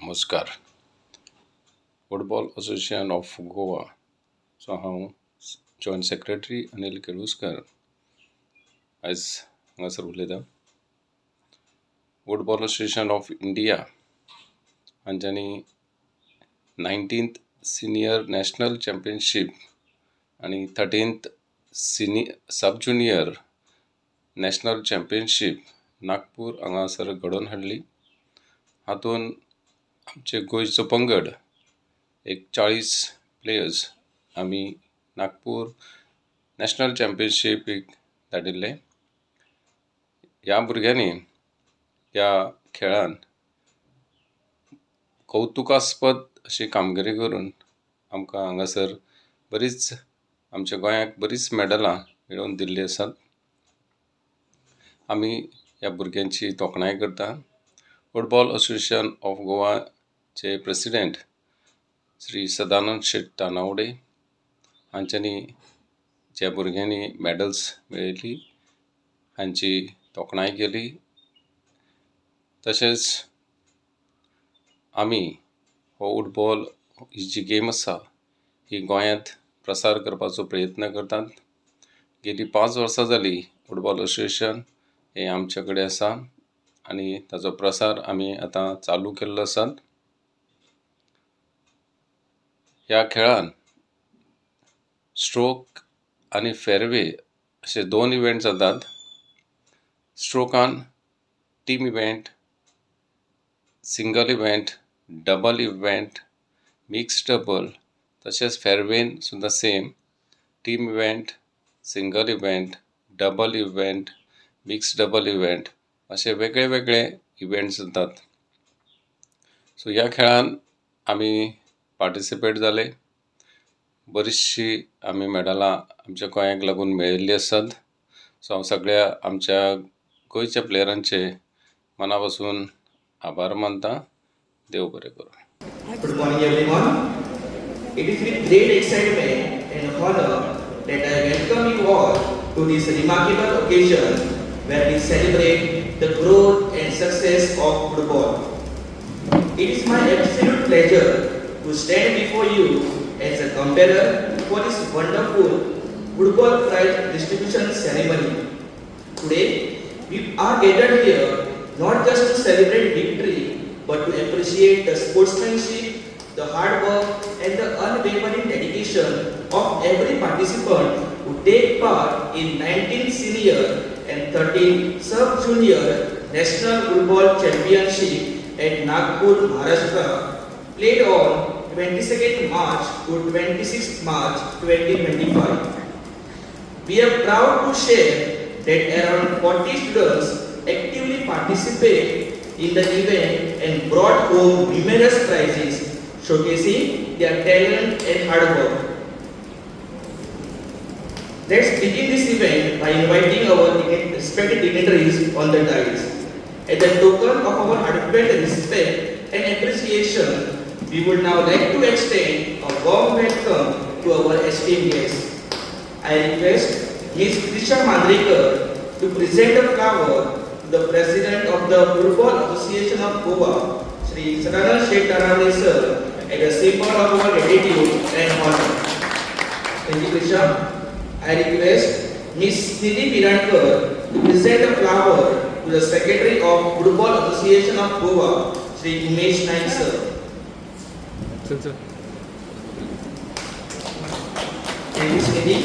नमस्कार. Football association of Goa so हांव joint secretary Anil Keluskar आयज हांगासर उलयतां. फुटबॉल असोसिएशन ऑफ इंडिया हांच्यांनी 19th सिनियर नॅशनल चॅम्पियनशीप आनी 13th sub junior national championship Nagpur हांगासर घडोवन हाडली. हातून आमचे गोंयचो पंगड एक 40 प्लेयर्स आमी नागपूर नॅशनल चॅम्पियनशिपीक धाडिल्ले. ह्या भुरग्यांनी ह्या खेळान कौतुकास्पद अशी कामगिरी करून आमकां हांगासर आमच्या गोंयाक बरीच मेडलां मेळोवन दिल्लीं आसात. आमी ह्या भुरग्यांची तोखणाय करता. फुटबॉल असोसिएशन ऑफ गोवाचे प्रेसिडेंट श्री सदानंद शेट तानावडे हांच्यांनी ज्या भुरग्यांनी मेडल्स मेळयली हांची तोखणाय केली. तशेंच आमी हो फुटबॉल ही जी गेम आसा ही गोंयांत प्रसार करपाचो प्रयत्न करतात. गेलीं 5 वर्सां जालीं फुटबॉल असोसिएशन हें आमचे कडेन आसा आनी ताचो प्रसार आमी आतां चालू केल्लो आसा. ह्या खेळान स्ट्रोक आनी फेरवे अशे 2 इव्हेंट जातात. स्ट्रोकान team event, single event, double event, mix double, तशेंच फेरवेन सुद्दां same team event, single event, double event, mix double event अशे वेगळे वेगळे इव्हेंट जातात. सो ह्या खेळान आमी पार्टिसिपेट जाले. बरीचशी आमी मेडलां आमच्या गोंयाक लागून मेळयल्लीं आसात. सो हांव सगळ्या आमच्या गोंयच्या प्लेयरांचे मना पासून आभार मानतां. देव बरें करूं. Good morning everyone. It is with great excitement and honor that I welcome you all to this remarkable occasion where we celebrate the growth and success of football. It is my absolute pleasure to stand before you as a comparer for this wonderful football prize distribution ceremony. Today, we are gathered here not just to celebrate victory, but to appreciate the sportsmanship, the hard work, and the unwavering dedication of every participant who take part in 19th senior and 13th sub-junior national football championship at Nagpur, Maharashtra, played on 22nd March to 26th March 2025. We are proud to share that around 40 students actively participate in the event and brought home numerous prizes showcasing their talent and hard work. Let's begin this event by inviting our respected dignitaries on the dais. As a token of our heartfelt respect and appreciation, we would now like to extend a warm welcome to our esteemed guests. I request Ms. Trisha Mandrekar to present a flower to the President of the Football Association of Goa, Shri Sadanand Sheikh Tarawale sir, as a symbol of our gratitude and honor. Thank you, Trisha. I request Ms. Nidhi Pirankar to present a flower to the Secretary of Football Association of Goa, Shri Umesh Naik sir. Thank you, Ms. Nidhi.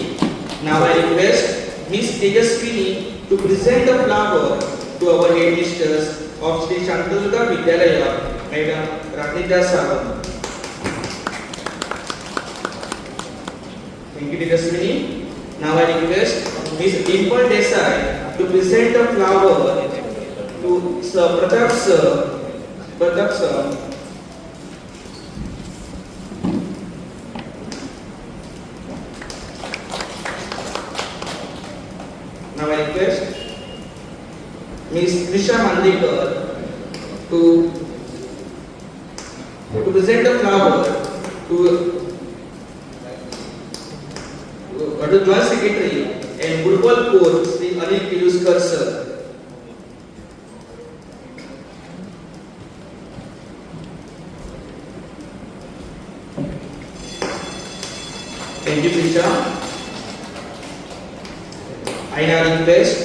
Now I request Ms. Tejaswini to present the flower to our headmistress of Sri Shantadurga Vidyalaya, Madam Ratnita Sawant. Thank you, Tejaswini. Now I request Ms. Dimple Desai to present the flower to Sir Pratap sir. Pratap sir. Now I request Ms. Trisha Mandrekar to present the flower to Joint Secretary and Football Coach Sri Anil Keluskar sir. Thank you, Prisha. I now request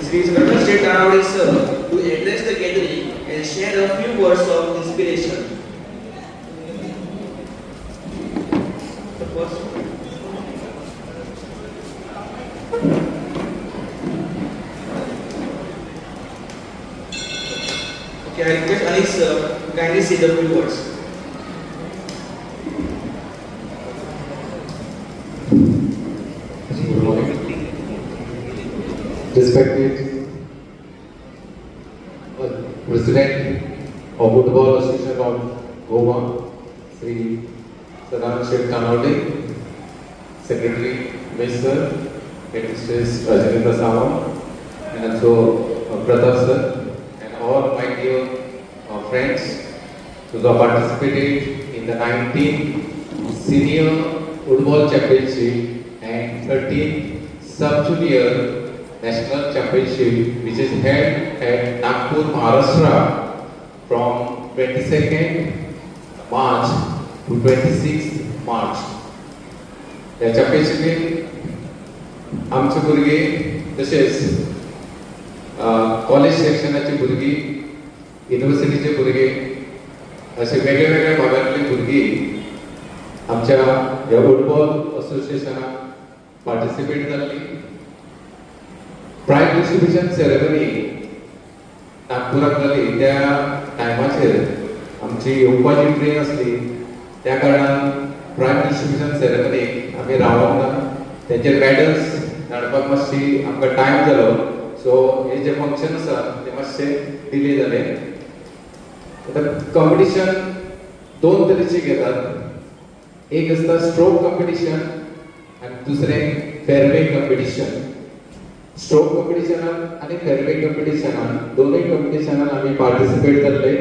Sri Sridhar State Tanawade sir to address the gathering and share a few words of inspiration. The first one. Okay, I request Anish sir to kindly say the few words. Good morning. Respected President of Football Association of Goa, Sri Sridhar State Tanawade, Secretary Mr. Mrs. Rajendra Sawant, and also Pratap sir, and all my dear friends who have participated in the 19th Senior Football Championship and 13th Sub-Junior National Championship, which is held at Nagpur, Maharashtra from 22nd March to 26th March. या चॅम्पियनशिपीत आमचे भुरगे तसेच college सेक्शनाची भुरगी, युनिव्हर्सिटीचे भुरगे असे वेगवेगळ्या भागातली भुरगी आमच्या या फुटबॉल असोसिएशनात पार्टिसिपेट जाल्ली. प्राइज डिस्ट्रीब्युशन सेरेमनी नागपुरात जाली त्या टायमाचेर आमची येवपाची ट्रेन असली, त्या कारणान प्राइज डिस्ट्रीब्युशन सेरेमनीक आमी रावोंक ना. तेंचेर मेडल्स धाडपाक मातशी आमकां टायम जालो, सो हे जे फंक्शन आसा ते मातशे डिले जाले. आतां कॉम्पिटिशन दोन तरेचे घेतात. एक असता स्ट्रोक कॉम्पिटिशन आणि दुसरें फेअरवे कॉम्पिटिशन. स्ट्रोक कॉम्पिटिशनान आणि फेअरवे कॉम्पिटिशनान दोनूय कॉम्पिटिशनान आमी पार्टिसिपेट जाल्ले.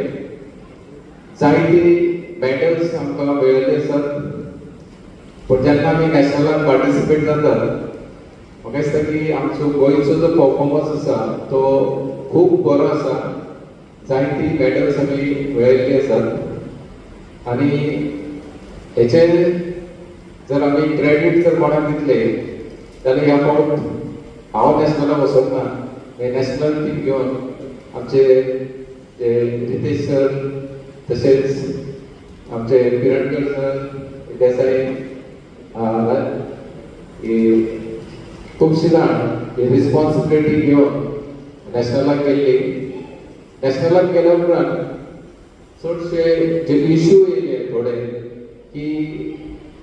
जायती मेडल्स आमकां मेळिल्ले आसात. पण जेन्ना आमी नॅशनलाक पार्टिसिपेट जातात म्हाका दिसता की आमचो गोंयचो जो परफॉर्मन्स आसा तो खूब बरो आसा. जायती मेडल्स आमी मेळिल्ली आसात आणि हेचे जर आमी क्रेडीट जर कोणाक दितले जाल्यार ह्या फावट हांव नॅशनलाक वचोंक ना. नॅशनल टीम घेवन आमचे रितेश सर तशेंच आमचे पिरणकर सर, देसाई, खुबशीं जाण ही रिस्पॉन्सिबिलिटी घेवन नॅशनलाक गेल्ली. नॅशनलाक गेल्या उपरांत चडशे जे इश्यू येयले थोडे की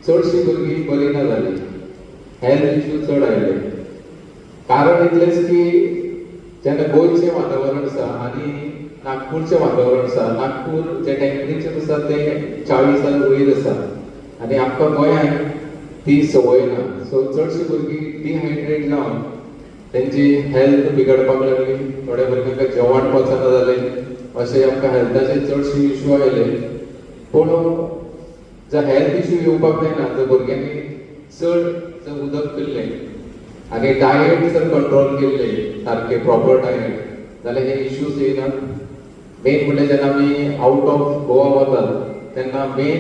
चडशीं भुरगीं बरीं ना जालीं, हेल्थ इश्यू चड आयले. कारण इतलेंच की जेन्ना गोंयचें वातावरण आसा आनी नागपूरचें वातावरण आसा, नागपूर जे टेम्परेचर आसा तें 40 वयर आसा आनी आमकां गोंयांत ती संवय ना. सो चडशीं भुरगीं डिहायड्रेट जावन तेंची हेल्थ बिगडपाक लागली. थोड्या भुरग्यांक जेवण पचना जालें, अशें आमकां हेल्थाचे चडशे इश्यू आयले. पूण जर हेल्थ इश्यू येवपाक जायना जर भुरग्यांनी चड जर उदक पिल्लें आनी डायट जर कंट्रोल केल्लें सारके प्रॉपर डायट जाल्यार हे इश्यूज येयनात. मेन म्हणल्यार जेन्ना आमी आवट ऑफ गोवा वतात तेन्ना मेन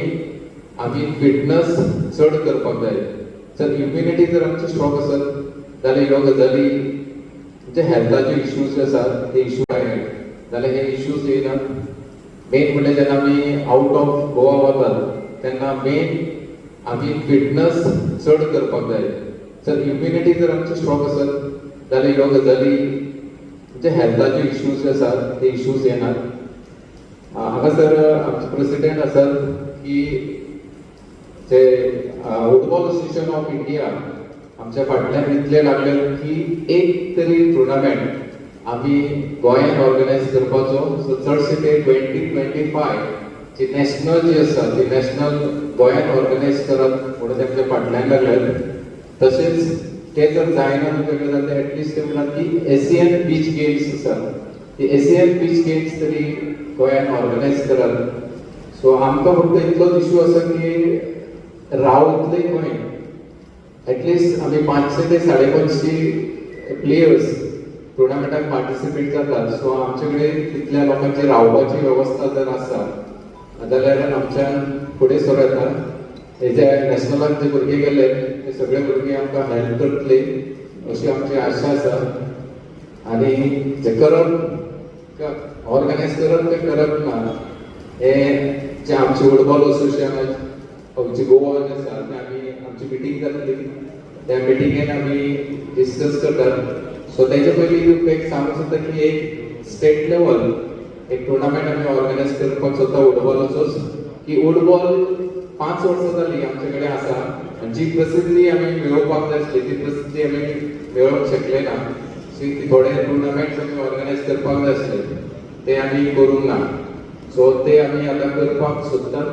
आमी फिटनस चड करपाक जाय. जर इम्युनिटी जर आमची स्ट्रॉंग आसत जाल्यार ह्यो गजाली जे हेल्थाचे इश्यूज आसात ते इश्यू आयनात जाल्यार हे इश्यूज येयनात. मेन म्हणल्यार जेन्ना आमी आवट ऑफ गोवा वतात तेन्ना मेन आमी फिटनस चड करपाक जाय. जर इम्युनिटी जर आमची स्ट्रॉंग आसत जाल्यार ह्यो गजाली जे हेल्थाचे इश्यूज आसात ते इश्यूज येनात. हांगासर आमचे प्रेसिडेंट आसात की जे फुटबॉल असोसिएशन ऑफ इंडिया आमच्या फाटल्यान इतले लागले की एक तरी टुर्नामेंट आमी गोंयांत ऑर्गनायज करपाचो. सो चडशे ते 2025 जी नॅशनल जी आसा ती नॅशनल गोंयांत ऑर्गनायज करप म्हणून तेमच्या फाटल्यान लागल्यात. तशेंच ते जर जायना तुमचे कडेन जाल्यार एटलिस्ट ते म्हणटात की एशियन बीच गेम्स आसात, ती एशियन बीच गेम्स तरी गोंयांत ऑर्गनायज करप. सो आमकां फक्त इतलोच इश्यू आसा की रावतले खंय. एटलिस्ट आमी 500 ते 550 प्लेयर्स टुर्नामेंटाक पार्टिसिपेट जातात. सो आमचे कडेन तितल्या लोकांची रावपाची वेवस्था जर आसा जाल्यार आमच्यान फुडें सर येता. हेच्या नॅशनलाक जे भुरगे गेले ते सगळे भुरगे आमकां हेल्प करतले अशी आमची आशा आसा. आनी जे करप ऑर्गनायज करप तें करप ना, हे जे आमचे फुटबॉल असोसिएशन आमची गोवा जे आसा ते आमी आमची मिटींग जातली, त्या मिटिंगेन आमी डिस्कस करतात. सो तेच्या पयलीं तुमकां एक सांगूंक सोदता की एक स्टेट लेवल एक टुर्नामेंट आमी ऑर्गनायज करपाक सोदता फुटबॉलाचोच. की फुटबॉल 5 वर्सां जाली आमचे कडेन आसा आनी जी प्रसिद्धी आमी मेळोवपाक जाय आसली ती प्रसिद्धी आमी मेळोवंक शकले ना. सो थोडे टुर्नामेंट्स आमी ऑर्गनायज करपाक जाय आसले ते आमी करूंक ना. सो ते आमी आतां करपाक सोदतात.